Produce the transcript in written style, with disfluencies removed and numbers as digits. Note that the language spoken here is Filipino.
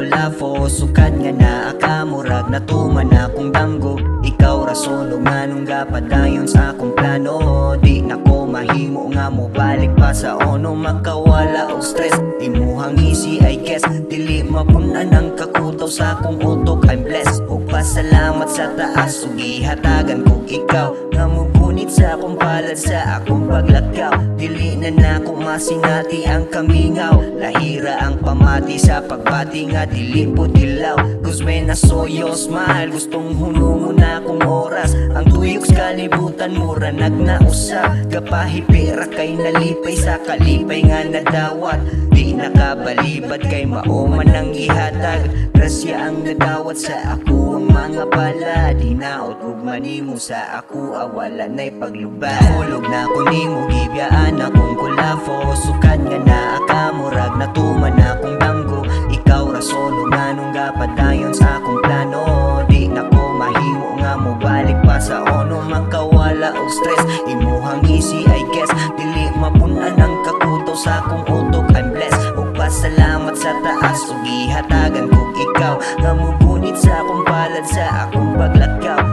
kulafo, sukad nga naa ka murag natuman akong danggo. Ikaw rason ug nganong gapadayon sa akong plano. Di na ko mahimo nga mo balik pa sa ono, makawala og stress. Imuhang easy I guess, dili mapunan ang kakutaw sa akong utok. I'm blessed ug pasalamat sa taas ug gihatagan kog ikaw nga mugunit sa akong palad sa akong paglakaw. Dili na nako masinati ang kamingaw, lahira ang pamati sa pagbati nga dili po dilaw. Cause when I saw your smile, gustong hunungon na akong oras. Ang tuyok sa kalibutan mura nagnausap, kapahipira kay nalipay sa kalipay nga nadawat. Di nakabalibad kay mauman ang ihatag, grasya ang nadawat sa ako ang mga pala. Di naot ug manimo sa ako awala na'y paglubad. Hulog na ko nimo gibyaan akong kulafo, sukad nga naa ka murag natuman akong danggo. Ikaw rason ug nganong gapadayon sa akong plano. Di na ko mahimo nga mo balik pa sa ono, makawala og stress. Imuhang easy I guess, dili mapunan ang kakutaw sa akong utok. I'm blessed ug pasalamat sa taas ug gihatagan kog ikaw nga mugunit sa akong palad sa akong paglakaw.